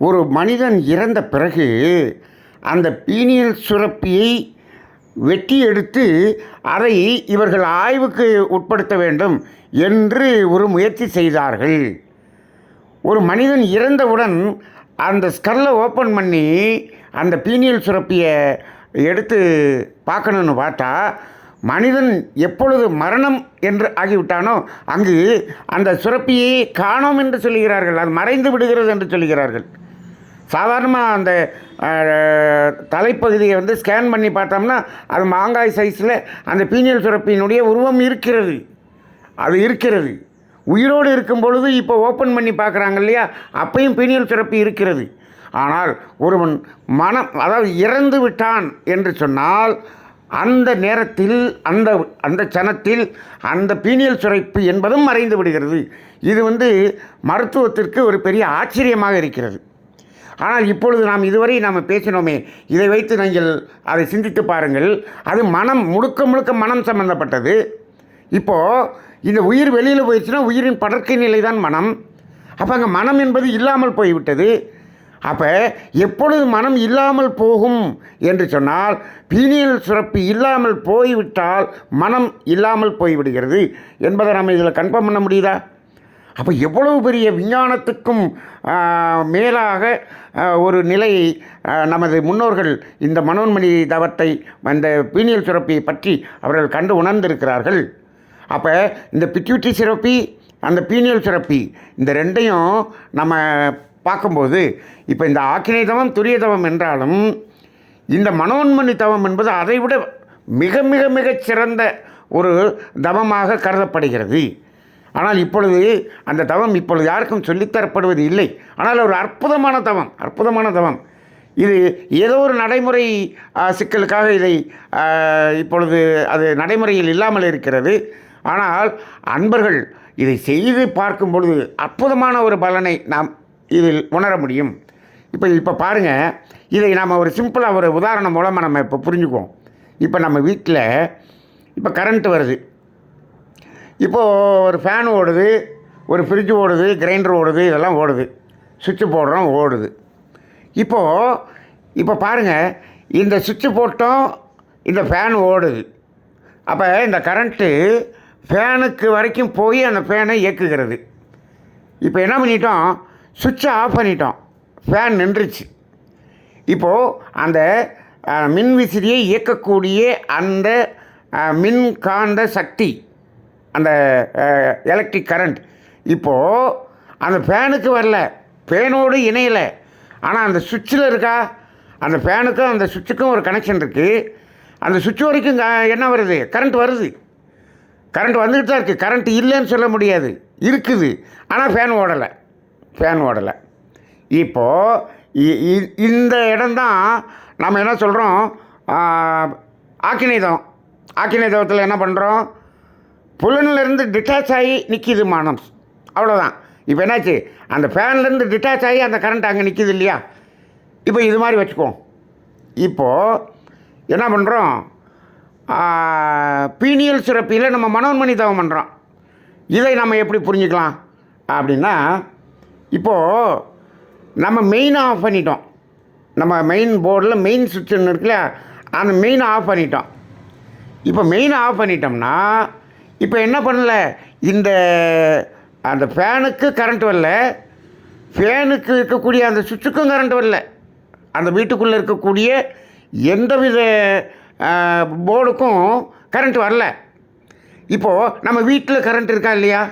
Speaker 2: ஒரு மனிதன் இறந்த பிறகு அந்த பீனியல் சுரப்பியை வெட்டி எடுத்து அதை இவர்கள் ஆய்வுக்கு உட்படுத்த வேண்டும் என்று ஒரு முயற்சி செய்தார்கள். ஒரு மனிதன் இறந்தவுடன் அந்த ஸ்கல்லை ஓப்பன் பண்ணி அந்த பீனியல் சுரப்பியை எடுத்து பார்க்கணுன்னு பார்த்தா, மனிதன் எப்பொழுது மரணம் என்று ஆகிவிட்டானோ அங்கு அந்த சுரப்பியை காணோம் என்று சொல்லுகிறார்கள். அது மறைந்து விடுகிறது என்று சொல்லுகிறார்கள். சாதாரணமாக அந்த தலைப்பகுதியை ஸ்கேன் பண்ணி பார்த்தோம்னா அது மாங்காய் சைஸில் அந்த பீனியல் சுரப்பியினுடைய உருவம் இருக்கிறது. அது இருக்கிறது. உயிரோடு இருக்கும் பொழுது இப்போ ஓப்பன் பண்ணி பார்க்குறாங்க இல்லையா, அப்பையும் பீனியல் சுரப்பி இருக்கிறது. ஆனால் ஒருவன் மனம், அதாவது இறந்து விட்டான் என்று சொன்னால் அந்த நேரத்தில் அந்த சனத்தில் அந்த பீனியல் சுரப்பி என்பதும் மறைந்து விடுகிறது. இது மருத்துவத்திற்கு ஒரு பெரிய ஆச்சரியமாக இருக்கிறது. ஆனால் இப்பொழுது இதுவரை நாம் பேசினோமே, இதை வைத்து நீங்கள் அதை சிந்தித்து பாருங்கள். அது மனம், முழுக்க மனம் சம்பந்தப்பட்டது. இப்போது இந்த உயிர் வெளியில் போயிடுச்சுன்னா உயிரின் படர்க்கை நிலை தான் மனம். அப்போ அங்கே மனம் என்பது இல்லாமல் போய்விட்டது. அப்போ எப்பொழுது மனம் இல்லாமல் போகும் என்று சொன்னால், பீனியல் சுரப்பி இல்லாமல் போய்விட்டால் மனம் இல்லாமல் போய்விடுகிறது என்பதை நம்ம இதில் கன்ஃபார்ம் பண்ண முடியுதா? அப்போ எவ்வளவு பெரிய விஞ்ஞானத்துக்கும் மேலாக ஒரு நிலையை நமது முன்னோர்கள் இந்த மனோன்மணி தவத்தை, அந்த பீனியல் சுரப்பியை பற்றி அவர்கள் கண்டு உணர்ந்திருக்கிறார்கள். அப்போ இந்த பிட்யூட்டரி சுரப்பி, அந்த பீனியல் சுரப்பி, இந்த ரெண்டையும் நம்ம பார்க்கும்போது இப்போ இந்த ஆக்கினை தவம், துரிய தவம் என்றாலும் இந்த மனோன்மணி தவம் என்பது அதைவிட மிக மிக மிகச் சிறந்த ஒரு தவமாக கருதப்படுகிறது. ஆனால் இப்பொழுது அந்த தவம் இப்பொழுது யாருக்கும் சொல்லித்தரப்படுவது இல்லை. ஆனால் ஒரு அற்புதமான தவம். இது ஏதோ ஒரு நடைமுறை சிக்கலுக்காக இதை இப்பொழுது அது நடைமுறையில் இல்லாமல் இருக்கிறது. ஆனால் அன்பர்கள் இதை செய்து பார்க்கும் பொழுது அற்புதமான ஒரு பலனை நாம் இதில் உணர முடியும். இப்போ பாருங்கள், இதை நாம் ஒரு சிம்பிளாக ஒரு உதாரணம் மூலமாக நம்ம இப்போ புரிஞ்சுக்குவோம். இப்போ நம்ம வீட்டில் இப்போ கரண்ட்டு வருது. இப்போது ஒரு ஃபேன் ஓடுது, ஒரு ஃப்ரிட்ஜ் ஓடுது, கிரைண்டர் ஓடுது, இதெல்லாம் ஓடுது. சுவிட்சு போடுறோம், ஓடுது. இப்போ பாருங்கள், இந்த சுவிட்சு போட்டோம், இந்த ஃபேன் ஓடுது. அப்போ இந்த கரண்ட்டு ஃபேனுக்கு வரைக்கும் போய் அந்த ஃபேனை இயக்குகிறது. இப்போ என்ன பண்ணிட்டோம், சுவிட்சை ஆஃப் பண்ணிட்டோம், ஃபேன் நின்றுச்சு. இப்போது அந்த மின்விசிறியை இயக்கக்கூடிய அந்த மின்காந்த சக்தி, அந்த எலக்ட்ரிக் கரண்ட் இப்போது அந்த ஃபேனுக்கு வரல, ஃபேனோடு இணையலை. ஆனால் அந்த சுவிட்சில் இருக்கா? அந்த ஃபேனுக்கும் அந்த சுவிட்சுக்கும் ஒரு கனெக்ஷன் இருக்குது. அந்த சுவிட்ச் வரைக்கும் என்ன வருது? கரண்ட் வருது. கரண்ட் வந்துக்கிட்டு தான் இருக்குது. கரண்ட் இல்லைன்னு சொல்ல முடியாது, இருக்குது. ஆனால் ஃபேன் ஓடலை. இப்போது இந்த இடம்தான் நம்ம என்ன சொல்கிறோம், ஆக்கினை தவம். ஆக்கினை தவத்தில் என்ன பண்ணுறோம், புலனிலிருந்து டிட்டாச் ஆகி நிற்கிது மனம், அவ்வளோதான். இப்போ என்னாச்சு, அந்த ஃபேன்லேருந்து டிட்டாச் ஆகி அந்த கரண்ட் அங்கே நிற்கிது இல்லையா. இப்போ இது மாதிரி வச்சுக்குவோம். இப்போது என்ன பண்ணுறோம், பீனியல் சுரப்பியில் நம்ம மனோன்மணி தவம் பண்ணுறோம். இதை நம்ம எப்படி புரிஞ்சுக்கலாம் அப்படின்னா, இப்போது நம்ம மெயினை ஆஃப் பண்ணிட்டோம். நம்ம மெயின் போர்டில் மெயின் சுவிட்சுன்னு இருக்குல்ல, அந்த மெயினை ஆஃப் பண்ணிட்டோம். இப்போ மெயினை ஆஃப் பண்ணிட்டோம்னா இப்போ என்ன பண்ணல, இந்த அந்த ஃபேனுக்கு கரண்ட் வரல, ஃபேனுக்கு இருக்கக்கூடிய அந்த சுவிட்சுக்கும் கரண்ட் வரல, அந்த வீட்டுக்குள்ளே இருக்கக்கூடிய எந்தவித போர்டுக்கும் கரண்ட் வரல. இப்போது நம்ம வீட்டில் கரண்ட் இருக்கா இல்லையா,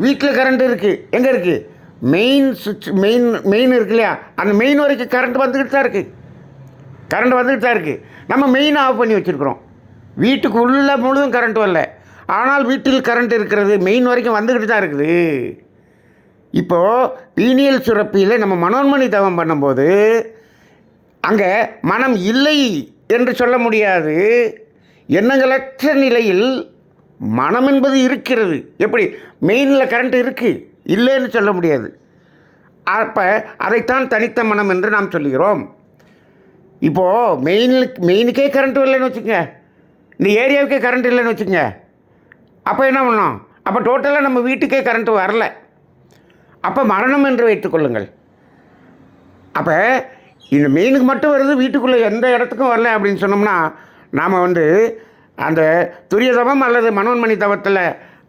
Speaker 2: வீட்டில் கரண்ட் இருக்குது. எங்கே இருக்குது, மெயின் சுவிட்ச், மெயின் இருக்கு இல்லையா, அந்த மெயின் வரைக்கும் கரண்ட் வந்துக்கிட்டு தான் இருக்குது, கரண்ட் வந்துக்கிட்டு தான் இருக்குது. நம்ம மெயினை ஆஃப் பண்ணி வச்சுருக்குறோம். வீட்டுக்கு உள்ள முழுதும் கரண்ட் வரல, ஆனால் வீட்டில் கரண்ட் இருக்கிறது, மெயின் வரைக்கும் வந்துக்கிட்டு தான் இருக்குது. இப்போது பீனியல் சுரப்பியில் நம்ம மனோன்மணி தவம் பண்ணும்போது அங்கே மனம் இல்லை என்று சொல்ல முடியாது. எண்ணங்களற்ற நிலையில் மனம் என்பது இருக்கிறது. எப்படி, மெயினில் கரண்ட் இருக்குது, இல்லைன்னு சொல்ல முடியாது. அப்போ அதைத்தான் தனித்த மனம் என்று நாம் சொல்லுகிறோம். இப்போது மெயினுக்கே கரண்ட் இல்லைன்னு வச்சுக்கோங்க, இந்த ஏரியாவுக்கே கரண்ட் இல்லைன்னு வச்சுக்கோங்க, அப்போ என்ன பண்ணோம், அப்போ டோட்டலாக நம்ம வீட்டுக்கே கரண்ட் வரல, அப்போ மரணம் என்று வைத்துக்கொள்ளுங்கள். அப்போ இந்த மெயினுக்கு மட்டும் வருது, வீட்டுக்குள்ளே எந்த இடத்துக்கும் வரல அப்படின்னு சொன்னோம்னா நாம் அந்த துரிய தவம் அல்லது மனோன்மணி தவத்தில்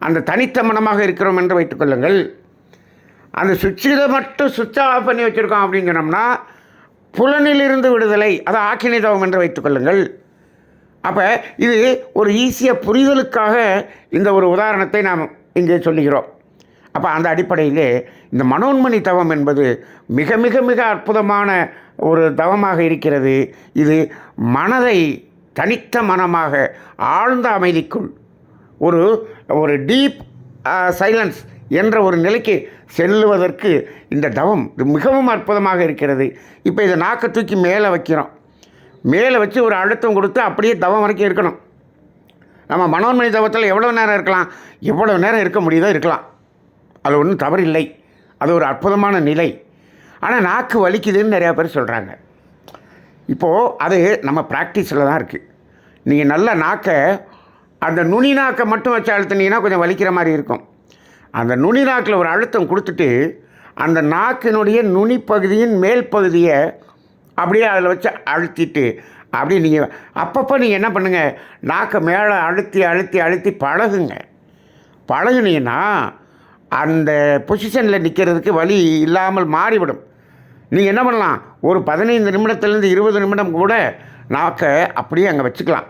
Speaker 2: அந்த தனித்த மனமாக இருக்கிறோம் என்று வைத்துக்கொள்ளுங்கள். அந்த சுவிட்சில் மட்டும் சுவிட்சை ஆஃப் பண்ணி வச்சுருக்கோம் அப்படின்னு சொன்னோம்னா புலனிலிருந்து விடுதலை, அதை ஆக்கினை தவம் என்று வைத்துக்கொள்ளுங்கள். அப்போ இது ஒரு ஈஸியாக புரிதலுக்காக இந்த ஒரு உதாரணத்தை நாம் இங்கே சொல்லுகிறோம். அப்போ அந்த அடிப்படையிலே இந்த மனோன்மணி தவம் என்பது மிக மிக மிக அற்புதமான ஒரு தவமாக இருக்கிறது. இது மனதை தனித்த மனமாக ஆழ்ந்த அமைதிக்குள் ஒரு டீப் சைலன்ஸ் என்ற ஒரு நிலைக்கு செல்லுவதற்கு இந்த தவம் மிகவும் அற்புதமாக இருக்கிறது. இப்போ இதை நாக்கை தூக்கி மேலே வைக்கிறோம், மேலே வச்சு ஒரு அழுத்தம் கொடுத்து அப்படியே தவம் வரைக்கும் இருக்கணும். நம்ம மனோன்மணி தவத்தில் எவ்வளோ நேரம் இருக்கலாம், எவ்வளோ நேரம் இருக்க முடியுதோ இருக்கலாம், அது ஒன்றும் தவறில்லை, அது ஒரு அற்புதமான நிலை. ஆனால் நாக்கு வலிக்குதுன்னு நிறையா பேர் சொல்கிறாங்க. இப்போது அது நம்ம ப்ராக்டிஸில் தான் இருக்குது. நீங்கள் நல்ல நாக்கை, அந்த நுனி நாக்கை மட்டும் வச்சு அழுத்தினீங்கன்னா கொஞ்சம் வலிக்கிற மாதிரி இருக்கும். அந்த நுனி நாக்கில் ஒரு அழுத்தம் கொடுத்துட்டு அந்த நாக்கினுடைய நுனி பகுதியின் மேல் பகுதியை அப்படியே அதில் வச்சு அழுத்திட்டு அப்படியே நீங்கள் அப்பப்போ நீங்கள் என்ன பண்ணுங்கள், நாக்கை மேலே அழுத்தி அழுத்தி அழுத்தி பழகுனீங்கன்னா அந்த பொசிஷனில் நிற்கிறதுக்கு வலி இல்லாமல் மாறிவிடும். நீங்கள் என்ன பண்ணலாம், ஒரு 15 நிமிடத்துலேருந்து 20 நிமிடம் கூட நாக்கை அப்படியே அங்கே வச்சுக்கலாம்.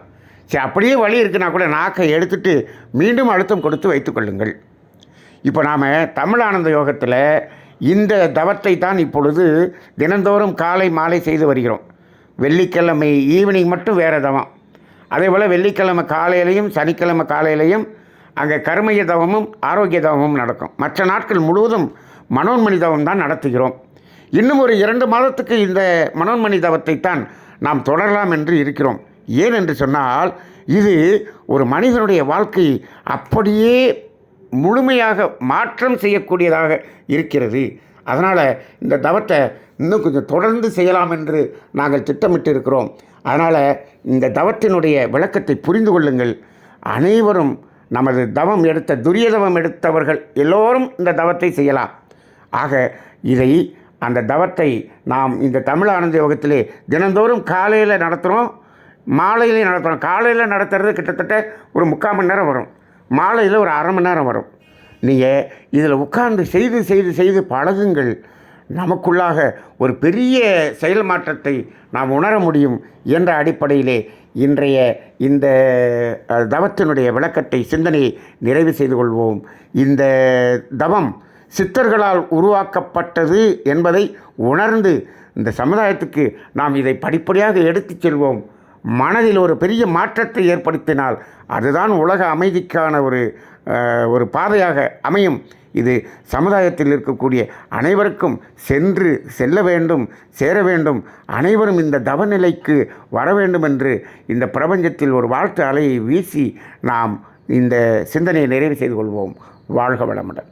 Speaker 2: சரி, அப்படியே வலி இருக்குன்னா கூட நாக்கை எடுத்துகிட்டு மீண்டும் அழுத்தம் கொடுத்து வைத்துக்கொள்ளுங்கள். இப்போ நாம் தமிழ் ஆனந்த யோகத்தில் இந்த தவத்தை தான் இப்பொழுது தினந்தோறும் காலை மாலை செய்து வருகிறோம். வெள்ளிக்கிழமை ஈவினிங் மட்டும் வேறு தவம், அதே போல் வெள்ளிக்கிழமை காலையிலையும் சனிக்கிழமை காலையிலையும் அங்கே கர்மய தவமும் ஆரோக்கிய தவமும் நடக்கும். மற்ற நாட்கள் முழுவதும் மனோன்மணி தவம் தான் நடத்துகிறோம். இன்னும் ஒரு 2 மாதத்துக்கு இந்த மனோன்மணி தவத்தை தான் நாம் தொடரலாம் என்று இருக்கிறோம். ஏன் என்று சொன்னால் இது ஒரு மனிதனுடைய வாழ்க்கையை அப்படியே முழுமையாக மாற்றம் செய்யக்கூடியதாக இருக்கிறது. அதனால் இந்த தவத்தை இன்னும் கொஞ்சம் தொடர்ந்து செய்யலாம் என்று நாங்கள் திட்டமிட்டு இருக்கிறோம். அதனால் இந்த தவத்தினுடைய விளக்கத்தை புரிந்து கொள்ளுங்கள். அனைவரும் நமது தவம் எடுத்த துரிய தவம் எடுத்தவர்கள் எல்லோரும் இந்த தவத்தை செய்யலாம். ஆக இதை அந்த தவத்தை நாம் இந்த தமிழ் ஆனந்த யோகத்திலே தினந்தோறும் காலையில் நடத்துகிறோம், மாலையிலையும் நடத்துகிறோம். காலையில் நடத்துறது கிட்டத்தட்ட ஒரு 3/4 மணி நேரம் வரும், மாலையில் ஒரு அரை மணி நேரம் வரும். நீங்கள் இதில் உட்கார்ந்து செய்து செய்து செய்து பழகுங்கள். நமக்குள்ளாக ஒரு பெரிய செயல் மாற்றத்தை நாம் உணர முடியும் என்ற அடிப்படையிலே இன்றைய இந்த தவத்தினுடைய விளக்கத்தை சிந்தனையை நிறைவு செய்து கொள்வோம். இந்த தவம் சித்தர்களால் உருவாக்கப்பட்டது என்பதை உணர்ந்து இந்த சமுதாயத்துக்கு நாம் இதை படிப்படியாக எடுத்துச் செல்வோம். மனதில் ஒரு பெரிய மாற்றத்தை ஏற்படுத்தினால் அதுதான் உலக அமைதிக்கான ஒரு பாதையாக அமையும் இது சமுதாயத்தில் இருக்கக்கூடிய அனைவருக்கும் செல்ல வேண்டும், சேர வேண்டும், அனைவரும் இந்த தவநிலைக்கு வர வேண்டும் என்று இந்த பிரபஞ்சத்தில் ஒரு வாழ்த்து அலையை வீசி நாம் இந்த சிந்தனையை நிறைவு செய்து கொள்வோம். வாழ்க வளமுடன்.